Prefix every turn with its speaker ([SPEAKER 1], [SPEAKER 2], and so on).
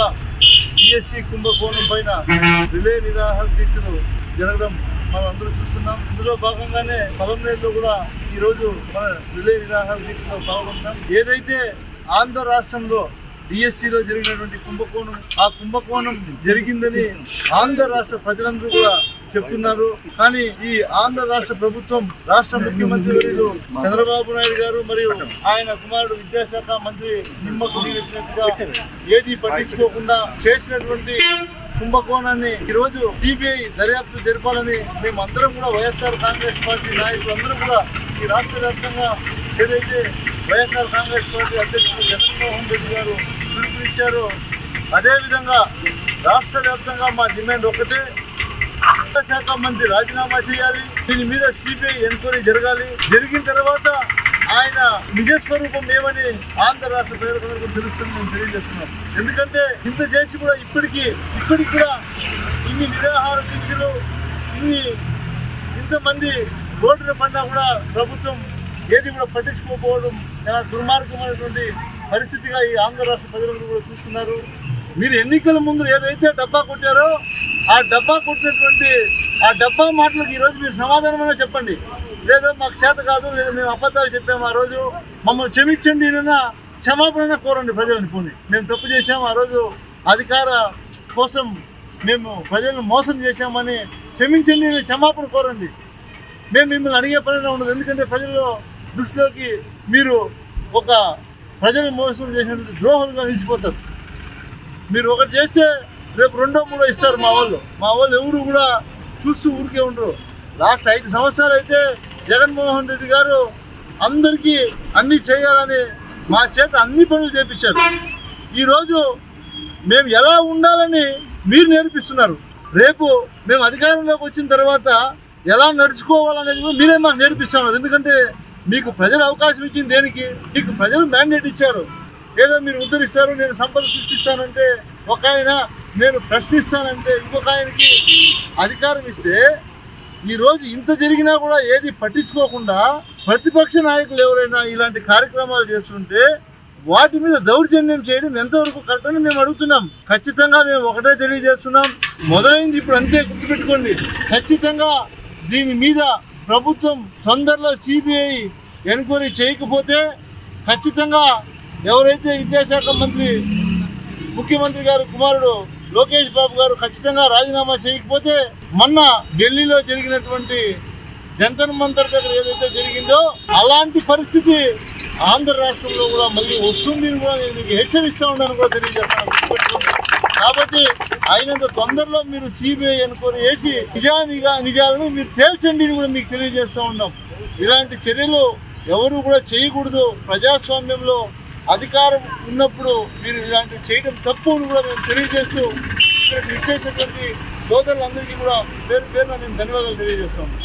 [SPEAKER 1] వ్యాప్తంగా డిఎస్సి కుంభకోణం పైన రిలే నిరాహార దీక్షలు జరగడం మనం అందరూ చూస్తున్నాం. ఇందులో భాగంగానే పొలంనేరులో కూడా ఈరోజు మన రిలే నిరాహార దీక్షలో పాల్గొంటున్నాం. ఏదైతే ఆంధ్ర రాష్ట్రంలో డిఎస్సిలో జరిగినటువంటి కుంభకోణం, ఆ కుంభకోణం జరిగిందని ఆంధ్ర రాష్ట్ర ప్రజలందరూ కూడా చెప్తున్నారు. కానీ ఈ ఆంధ్ర రాష్ట్ర ప్రభుత్వం, రాష్ట్ర ముఖ్యమంత్రి వర్యులు చంద్రబాబు నాయుడు గారు మరియు ఆయన కుమారుడు విద్యాశాఖ మంత్రి నిమ్మకు నీరెత్తినట్టుగా ఏది పట్టించుకోకుండా చేసినటువంటి కుంభకోణాన్ని ఈరోజు సిబిఐ దర్యాప్తు జరపాలని మేమందరం కూడా వైఎస్ఆర్ కాంగ్రెస్ పార్టీ నాయకులందరూ కూడా ఈ రాష్ట్ర వ్యాప్తంగా ఏదైతే వైఎస్ఆర్ కాంగ్రెస్ పార్టీ అధ్యక్షుడు జగన్మోహన్ రెడ్డి గారు పిలుపునిచ్చారో అదేవిధంగా రాష్ట్ర వ్యాప్తంగా మా డిమాండ్ ఒకటే, శాఖ మంత్రి రాజీనామా చేయాలి. దీని మీద సిబిఐ ఎంక్వైరీ జరగాలి. జరిగిన తర్వాత ఆయన నిజస్వరూపం ఏమని ఆంధ్ర రాష్ట్ర ప్రజలకు తెలుస్తుంది మేము తెలియజేస్తున్నాం. ఎందుకంటే ఇంత చేసి కూడా ఇప్పటికి కూడా ఇన్ని నిరాహార దీక్షలు, ఇంతమంది రోడ్డున పడినా కూడా ప్రభుత్వం ఏది కూడా పట్టించుకోకపోవడం చాలా దుర్మార్గమైనటువంటి పరిస్థితిగా ఈ ఆంధ్ర రాష్ట్ర ప్రజలందరూ కూడా చూస్తున్నారు. మీరు ఎన్నికల ముందు ఏదైతే డబ్బా కొట్టారో ఆ డబ్బా కొట్టినటువంటి ఆ డబ్బా మాటలకు ఈరోజు మీరు సమాధానమైనా చెప్పండి. లేదో మాకు చేత కాదు, లేదా మేము అబద్ధాలు చెప్పాము, ఆ రోజు మమ్మల్ని క్షమించండి, క్షమాపణ కోరండి ప్రజలని. పోనీ మేము తప్పు చేశాము, ఆ రోజు అధికార కోసం మేము ప్రజలను మోసం చేశామని క్షమించండి, క్షమాపణ కోరండి. మేము మిమ్మల్ని అడిగే పనిలో ఉండదు. ఎందుకంటే ప్రజల దృష్టిలోకి మీరు ఒక ప్రజలు మోసం చేసినటువంటి ద్రోహులుగా నిలిచిపోతారు. మీరు ఒకటి చేస్తే రేపు రెండో మూడో ఇస్తారు మా వాళ్ళు ఎవరు కూడా చూస్తూ ఊరికే ఉండరు. లాస్ట్ 5 సంవత్సరాలు అయితే జగన్మోహన్ రెడ్డి గారు అందరికీ అన్నీ చేయాలని మా చేత అన్ని పనులు చేపించారు. ఈరోజు మేము ఎలా ఉండాలని మీరు నేర్పిస్తున్నారు. రేపు మేము అధికారంలోకి వచ్చిన తర్వాత ఎలా నడుచుకోవాలనేది కూడా మీరే మాకు నేర్పిస్తున్నారు. ఎందుకంటే మీకు ప్రజలు అవకాశం ఇచ్చింది దేనికి? మీకు ప్రజలు మ్యాండేట్ ఇచ్చారు. ఏదో మీరు ఉద్ధరిస్తారు, నేను సంపద సృష్టిస్తానంటే ఒక ఆయన, నేను ప్రశ్నిస్తానంటే ఇంకొక ఆయనకి అధికారం ఇస్తే ఈరోజు ఇంత జరిగినా కూడా ఏది పట్టించుకోకుండా ప్రతిపక్ష నాయకులు ఎవరైనా ఇలాంటి కార్యక్రమాలు చేస్తుంటే వాటి మీద దౌర్జన్యం చేయడం ఎంతవరకు కరెక్ట్ అని మేము అడుగుతున్నాం. ఖచ్చితంగా మేము ఒకటే తెలియజేస్తున్నాం, మొదలైంది ఇప్పుడు అంతే, గుర్తుపెట్టుకోండి. ఖచ్చితంగా దీని మీద ప్రభుత్వం తొందరలో సిబిఐ ఎంక్వైరీ చేయకపోతే ఖచ్చితంగా ఎవరైతే విద్యాశాఖ మంత్రి ముఖ్యమంత్రి గారు కుమారుడు లోకేష్ బాబు గారు ఖచ్చితంగా రాజీనామా చేయకపోతే మొన్న ఢిల్లీలో జరిగినటువంటి జంతర్ మంతర్ దగ్గర ఏదైతే జరిగిందో అలాంటి పరిస్థితి ఆంధ్ర రాష్ట్రంలో కూడా మళ్ళీ వస్తుందని కూడా నేను మీకు హెచ్చరిస్తూ ఉన్నాను కూడా తెలియజేస్తాను. కాబట్టి అయినంత తొందరలో మీరు సిబిఐ ఎంక్వైరీ చేసి నిజాలను మీరు తేల్చండి అని కూడా మీకు తెలియజేస్తూ ఉన్నాం. ఇలాంటి చర్యలు ఎవరు కూడా చేయకూడదు. ప్రజాస్వామ్యంలో అధికారం ఉన్నప్పుడు మీరు ఇలాంటివి చేయడం తప్పు అని కూడా మేము తెలియజేస్తూ ఇక్కడికి ఇచ్చేసినటువంటి సోదరులందరికీ కూడా పేరు పేరున నేను ధన్యవాదాలు తెలియజేస్తాను.